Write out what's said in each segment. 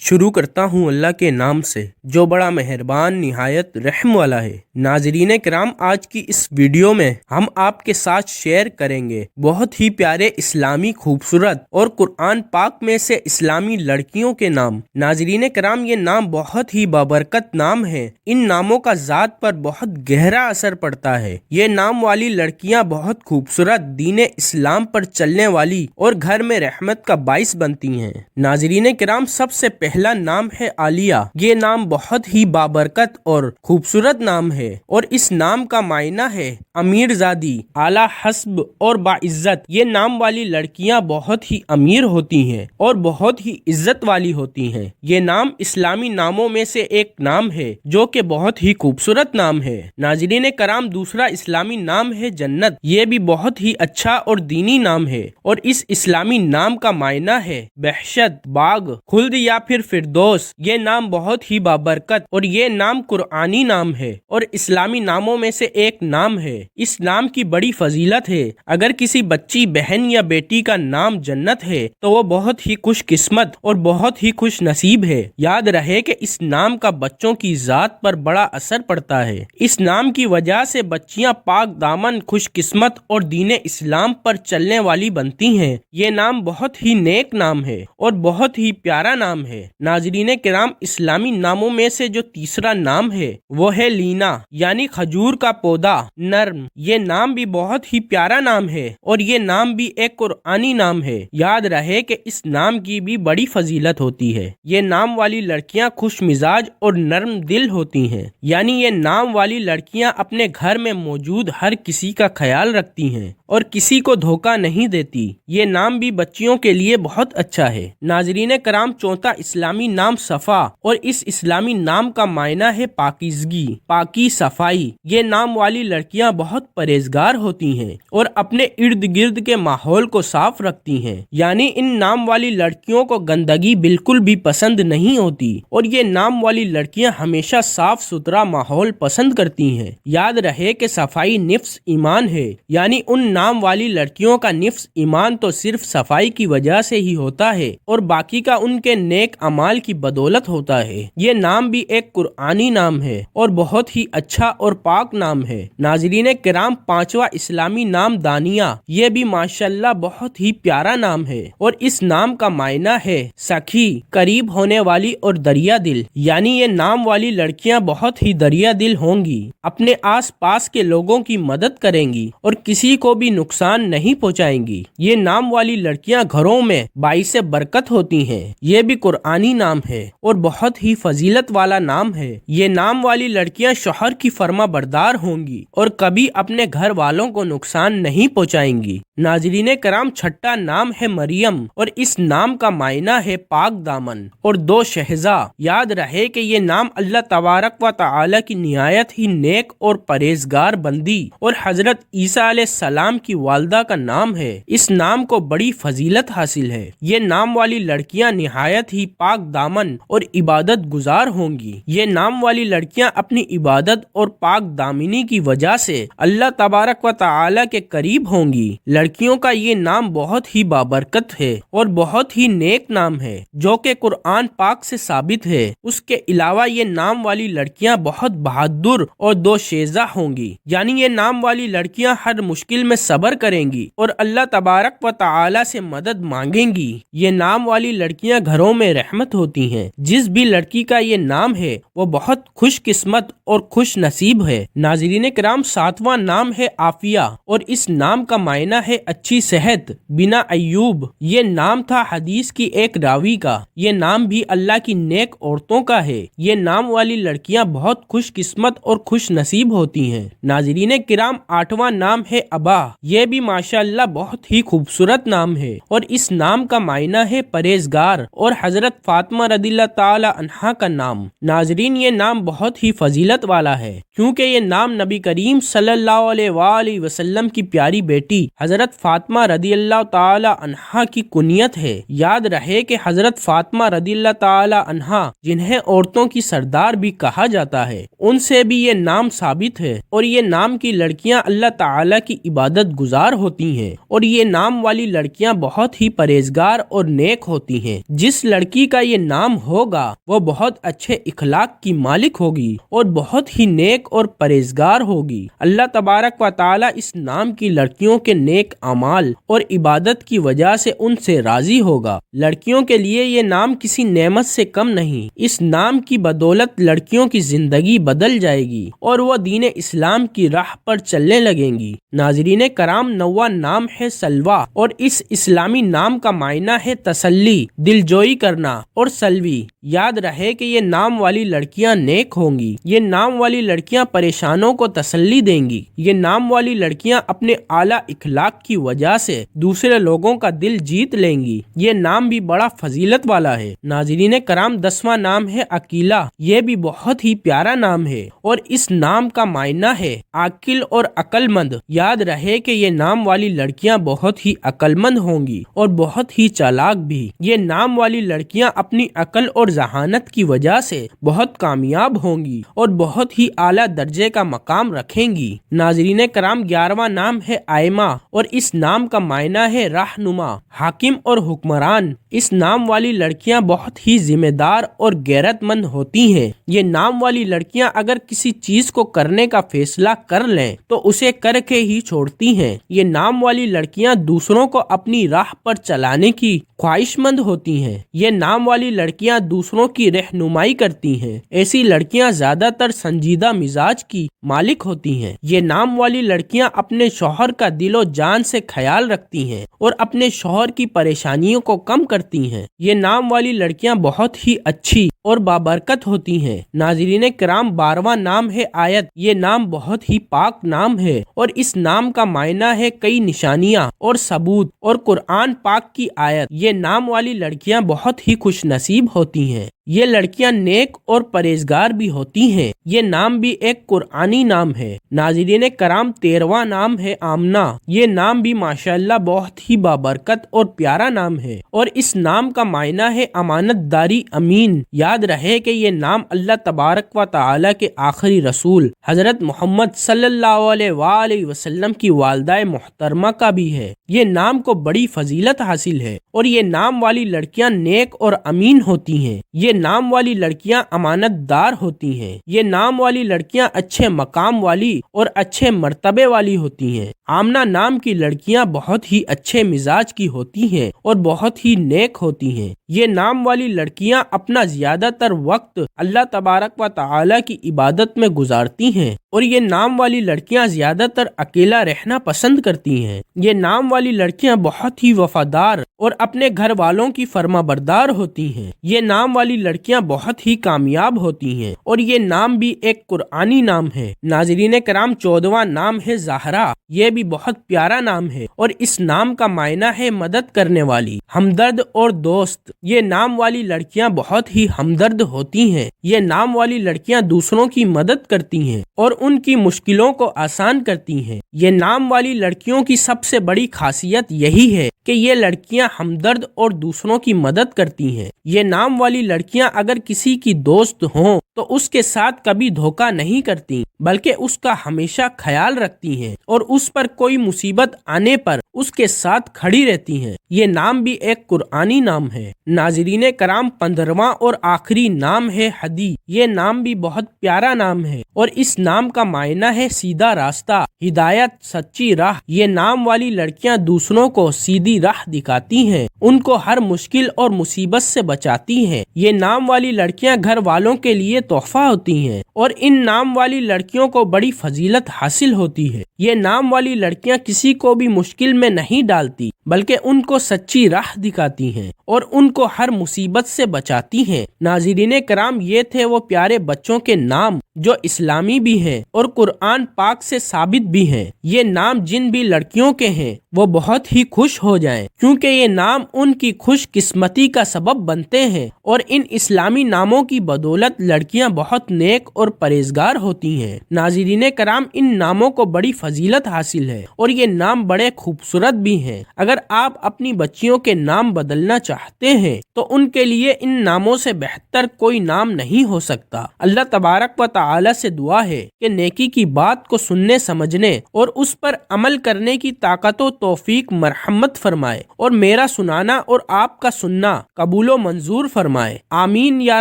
شروع کرتا ہوں اللہ کے نام سے جو بڑا مہربان نہایت رحم والا ہے۔ ناظرین کرام، آج کی اس ویڈیو میں ہم آپ کے ساتھ شیئر کریں گے بہت ہی پیارے اسلامی خوبصورت اور قرآن پاک میں سے اسلامی لڑکیوں کے نام۔ ناظرین کرام، یہ نام بہت ہی بابرکت نام ہیں۔ ان ناموں کا ذات پر بہت گہرا اثر پڑتا ہے۔ یہ نام والی لڑکیاں بہت خوبصورت، دین اسلام پر چلنے والی اور گھر میں رحمت کا باعث بنتی ہیں۔ ناظرین کرام، سب سے پہلا نام ہے عالیہ۔ یہ نام بہت ہی بابرکت اور خوبصورت نام ہے اور اس نام کا معنی ہے امیر زادی، اعلیٰ حسب اور باعزت۔ یہ نام والی لڑکیاں بہت ہی امیر ہوتی ہیں اور بہت ہی عزت والی ہوتی ہیں۔ یہ نام اسلامی ناموں میں سے ایک نام ہے جو کہ بہت ہی خوبصورت نام ہے۔ ناظرین کرام، دوسرا اسلامی نام ہے جنت۔ یہ بھی بہت ہی اچھا اور دینی نام ہے اور اس اسلامی نام کا معنی ہے بہشت، باغ، خلد یا پھر فردوس۔ یہ نام بہت ہی بابرکت اور یہ نام قرآنی نام ہے اور اسلامی ناموں میں سے ایک نام ہے۔ اس نام کی بڑی فضیلت ہے۔ اگر کسی بچی، بہن یا بیٹی کا نام جنت ہے تو وہ بہت ہی خوش قسمت اور بہت ہی خوش نصیب ہے۔ یاد رہے کہ اس نام کا بچوں کی ذات پر بڑا اثر پڑتا ہے۔ اس نام کی وجہ سے بچیاں پاک دامن، خوش قسمت اور دین اسلام پر چلنے والی بنتی ہیں۔ یہ نام بہت ہی نیک نام ہے اور بہت ہی پیارا نام ہے۔ ناظرین کرام، اسلامی ناموں میں سے جو تیسرا نام ہے وہ ہے لینا، یعنی کھجور کا پودا، نرم۔ یہ نام بھی بہت ہی پیارا نام ہے اور یہ نام بھی ایک قرآنی نام ہے۔ یاد رہے کہ اس نام کی بھی بڑی فضیلت ہوتی ہے۔ یہ نام والی لڑکیاں خوش مزاج اور نرم دل ہوتی ہیں، یعنی یہ نام والی لڑکیاں اپنے گھر میں موجود ہر کسی کا خیال رکھتی ہیں اور کسی کو دھوکہ نہیں دیتی۔ یہ نام بھی بچیوں کے لیے بہت اچھا ہے۔ ناظرین کرام، چوتھا اسلامی نام صفا اور اس اسلامی نام کا معنی ہے پاکیزگی، پاکی، صفائی۔ یہ نام والی لڑکیاں بہت پرہیزگار ہوتی ہیں اور اپنے ارد گرد کے ماحول کو صاف رکھتی ہیں، یعنی ان نام والی لڑکیوں کو گندگی بالکل بھی پسند نہیں ہوتی اور یہ نام والی لڑکیاں ہمیشہ صاف ستھرا ماحول پسند کرتی ہیں۔ یاد رہے کہ صفائی نفس ایمان ہے، یعنی ان نام والی لڑکیوں کا نفس ایمان تو صرف صفائی کی وجہ سے ہی ہوتا ہے اور باقی کا ان کے نیک اعمال کی بدولت ہوتا ہے۔ یہ نام بھی ایک قرآنی نام ہے اور بہت ہی اچھا اور پاک نام ہے۔ ناظرین کرام، پانچواں اسلامی نام دانیہ۔ یہ بھی ماشاءاللہ بہت ہی پیارا نام ہے اور اس نام کا معنی ہے سخی، قریب ہونے والی اور دریا دل، یعنی یہ نام والی لڑکیاں بہت ہی دریا دل ہوں گی، اپنے آس پاس کے لوگوں کی مدد کریں گی اور کسی کو بھی نقصان نہیں پہنچائیں گی۔ یہ نام والی لڑکیاں گھروں میں باعث برکت ہوتی ہیں۔ یہ بھی قرآنی نام ہے اور بہت ہی فضیلت والا نام ہے۔ یہ نام والی لڑکیاں شوہر کی فرما بردار ہوں گی اور کبھی اپنے گھر والوں کو نقصان نہیں پہنچائیں گی۔ ناظرین کرام، چھٹا نام ہے مریم اور اس نام کا معنی ہے پاک دامن اور دو شہزا۔ یاد رہے کہ یہ نام اللہ تبارک و تعالی کی نہایت ہی نیک اور پرہیزگار بندی اور حضرت عیسیٰ علیہ السلام کی والدہ کا نام ہے۔ اس نام کو بڑی فضیلت حاصل ہے۔ یہ نام والی لڑکیاں نہایت ہی پاک دامن اور عبادت گزار ہوں گی۔ یہ نام والی لڑکیاں اپنی عبادت اور پاک دامنی کی وجہ سے اللہ تبارک و تعالی کے قریب ہوں گی۔ لڑکیوں کا یہ نام بہت ہی بابرکت ہے اور بہت ہی نیک نام ہے جو کہ قرآن پاک سے ثابت ہے۔ اس کے علاوہ یہ نام والی لڑکیاں بہت بہادر اور دو شیزہ ہوں گی، یعنی یہ نام والی لڑکیاں ہر مشکل میں صبر کریں گی اور اللہ تبارک و تعالی سے مدد مانگیں گی۔ یہ نام والی لڑکیاں گھروں میں رحمت ہوتی ہیں۔ جس بھی لڑکی کا یہ نام ہے وہ بہت خوش قسمت اور خوش نصیب ہے۔ ناظرین کرام، ساتواں نام ہے عافیہ اور اس نام کا معنی ہے اچھی صحت، بنا ایوب۔ یہ نام تھا حدیث کی ایک راوی کا۔ یہ نام بھی اللہ کی نیک عورتوں کا ہے۔ یہ نام والی لڑکیاں بہت خوش قسمت اور خوش نصیب ہوتی ہیں۔ ناظرین کرام، آٹھواں نام ہے ابا۔ یہ بھی ماشاءاللہ بہت ہی خوبصورت نام ہے اور اس نام کا معنی ہے پرہیزگار اور حضرت فاطمہ رضی اللہ تعالی عنہا کا نام۔ ناظرین، یہ نام بہت ہی فضیلت والا ہے کیونکہ یہ نام نبی کریم صلی اللہ علیہ وآلہ وسلم کی پیاری بیٹی حضرت فاطمہ رضی اللہ تعالی عنہا کی کنیت ہے۔ یاد رہے کہ حضرت فاطمہ رضی اللہ تعالی عنہا، جنہیں عورتوں کی سردار بھی کہا جاتا ہے، ان سے بھی یہ نام ثابت ہے اور یہ نام کی لڑکیاں اللہ تعالی کی عبادت گزار ہوتی ہیں اور یہ نام والی لڑکیاں بہت ہی پرہیزگار اور نیک ہوتی ہیں۔ جس لڑکی کا یہ نام ہوگا وہ بہت اچھے اخلاق کی مالک ہوگی اور بہت ہی نیک اور پرہیزگار ہوگی۔ اللہ تبارک و تعالی اس نام کی لڑکیوں کے نیک اعمال اور عبادت کی وجہ سے ان سے راضی ہوگا۔ لڑکیوں کے لیے یہ نام کسی نعمت سے کم نہیں۔ اس نام کی بدولت لڑکیوں کی زندگی بدل جائے گی اور وہ دین اسلام کی راہ پر چلنے لگیں گی۔ ناظرین کرام، نواں نام ہے سلویٰ اور اس اسلامی نام کا معنی ہے تسلی، دلجوئی کرنا اور سلوی۔ یاد رہے کہ یہ نام والی لڑکیاں نیک ہوں گی۔ یہ نام والی لڑکیاں پریشانوں کو تسلی دیں گی۔ یہ نام والی لڑکیاں اپنے اعلیٰ اخلاق کی وجہ سے دوسرے لوگوں کا دل جیت لیں گی۔ یہ نام بھی بڑا فضیلت والا ہے۔ ناظرین کرام، 10واں نام ہے عقیلہ۔ یہ بھی بہت ہی پیارا نام ہے اور اس نام کا معنی ہے عاقل اور عقل مند۔ یاد رہے کہ یہ نام والی لڑکیاں بہت ہی عقل مند ہوں گی اور بہت ہی چالاک بھی۔ یہ نام والی لڑکیاں اپنی عقل اور ذہانت کی وجہ سے بہت کامیاب ہوں گی اور بہت ہی اعلیٰ درجے کا مقام رکھیں گی۔ ناظرین کرام، 11واں نام ہے آئمہ اور اس نام کا معنی ہے رہنما، حاکم اور حکمران۔ اس نام والی لڑکیاں بہت ہی ذمہ دار اور غیرت مند ہوتی ہیں۔ یہ نام والی لڑکیاں اگر کسی چیز کو کرنے کا فیصلہ کر لیں تو اسے کر کے ہی چھوڑتی ہیں۔ یہ نام والی لڑکیاں دوسروں کو اپنی راہ پر چلانے کی خواہش مند ہوتی ہیں۔ یہ نام والی لڑکیاں دوسروں کی رہنمائی کرتی ہیں۔ ایسی لڑکیاں زیادہ تر سنجیدہ مزاج کی مالک ہوتی ہیں۔ یہ نام والی لڑکیاں اپنے شوہر کا دل و جان سے خیال رکھتی ہیں اور اپنے شوہر کی پریشانیوں کو کم کرتی ہیں۔ یہ نام والی لڑکیاں بہت ہی اچھی اور بابرکت ہوتی ہیں۔ ناظرین کرام، 12واں نام ہے آیت۔ یہ نام بہت ہی پاک نام ہے اور اس نام کا معنی ہے کئی نشانیاں اور ثبوت اور قرآن پاک کی آیت۔ یہ نام والی لڑکیاں بہت ہی خوش نصیب ہوتی ہیں۔ یہ لڑکیاں نیک اور پرہیزگار بھی ہوتی ہیں۔ یہ نام بھی ایک قرآنی نام ہے۔ ناظرین کرام، 13واں نام ہے آمنہ۔ یہ نام بھی ماشاءاللہ بہت ہی بابرکت اور پیارا نام ہے اور اس نام کا معنی ہے امانت داری، امین۔ یاد رہے کہ یہ نام اللہ تبارک و تعالی کے آخری رسول حضرت محمد صلی اللہ علیہ وآلہ وسلم کی والدہ محترمہ کا بھی ہے۔ یہ نام کو بڑی فضیلت حاصل ہے اور یہ نام والی لڑکیاں نیک اور امین ہوتی ہیں۔ یہ نام والی لڑکیاں امانت دار ہوتی ہیں۔ یہ نام والی لڑکیاں اچھے مقام والی اور اچھے مرتبے والی ہوتی ہیں۔ آمنہ نام کی لڑکیاں بہت ہی اچھے مزاج کی ہوتی ہیں اور بہت ہی نیک ہوتی ہیں۔ یہ نام والی لڑکیاں اپنا زیادہ تر وقت اللہ تبارک و تعالی کی عبادت میں گزارتی ہیں اور یہ نام والی لڑکیاں زیادہ تر اکیلا رہنا پسند کرتی ہیں۔ یہ نام والی لڑکیاں بہت ہی وفادار اور اپنے گھر والوں کی فرما بردار ہوتی ہیں۔ یہ نام والی لڑکیاں بہت ہی کامیاب ہوتی ہیں اور یہ نام بھی ایک قرآنی نام ہے۔ ناظرین کرام، 14واں نام ہے زہرا۔ یہ بھی بہت پیارا نام ہے اور اس نام کا معنی ہے مدد کرنے والی، ہمدرد اور دوست۔ یہ نام والی لڑکیاں بہت ہی ہمدرد ہوتی ہیں۔ یہ نام والی لڑکیاں دوسروں کی مدد کرتی ہیں اور ان کی مشکلوں کو آسان کرتی ہیں۔ یہ نام والی لڑکیوں کی سب سے بڑی خاصیت یہی ہے کہ یہ لڑکیاں ہمدرد اور دوسروں کی مدد کرتی ہیں۔ یہ نام والی لڑکیاں اگر کسی کی دوست ہوں تو اس کے ساتھ کبھی دھوکہ نہیں کرتی بلکہ اس کا ہمیشہ خیال رکھتی ہیں اور اس پر کوئی مصیبت آنے پر اس کے ساتھ کھڑی رہتی ہیں۔ یہ نام بھی ایک قرآنی نام ہے۔ ناظرین کرام، 15واں اور آخری نام ہے ہدی۔ یہ نام بھی بہت پیارا نام ہے اور اس نام کا معنی ہے سیدھا راستہ، ہدایت، سچی راہ۔ یہ نام والی لڑکیاں دوسروں کو سیدھی راہ دکھاتی ہیں، ان کو ہر مشکل اور مصیبت سے بچاتی ہیں۔ یہ نام والی لڑکیاں گھر والوں کے لیے تحفہ ہوتی ہیں اور ان نام والی لڑکیوں کو بڑی فضیلت حاصل ہوتی ہے۔ یہ نام والی لڑکیاں کسی کو بھی مشکل میں نہیں ڈالتی بلکہ ان کو سچی راہ دکھاتی ہیں اور ان کو ہر مصیبت سے بچاتی ہیں۔ ناظرین کرام، یہ تھے وہ پیارے بچوں کے نام جو اسلامی بھی ہیں اور قرآن پاک سے ثابت بھی ہیں۔ یہ نام جن بھی لڑکیوں کے ہیں وہ بہت ہی خوش ہو جائیں کیونکہ یہ نام ان کی خوش قسمتی کا سبب بنتے ہیں اور ان اسلامی ناموں کی بدولت لڑکیاں لڑکیاں بہت نیک اور پرہیزگار ہوتی ہیں۔ ناظرین کرام، ان ناموں کو بڑی فضیلت حاصل ہے اور یہ نام بڑے خوبصورت بھی ہیں۔ اگر آپ اپنی بچیوں کے نام بدلنا چاہتے ہیں تو ان کے لیے ان ناموں سے بہتر کوئی نام نہیں ہو سکتا۔ اللہ تبارک و تعالی سے دعا ہے کہ نیکی کی بات کو سننے سمجھنے اور اس پر عمل کرنے کی طاقت و توفیق مرحمت فرمائے اور میرا سنانا اور آپ کا سننا قبول و منظور فرمائے، آمین یا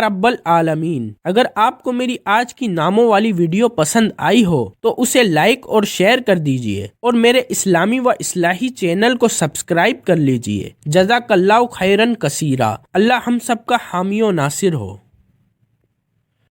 رب العالمین۔ اگر آپ کو میری آج کی ناموں والی ویڈیو پسند آئی ہو تو اسے لائک اور شیئر کر دیجئے اور میرے اسلامی و اصلاحی چینل کو سبسکرائب کر لیجئے۔ جزاک اللہ خیرن کثیرا۔ اللہ ہم سب کا حامی و ناصر ہو۔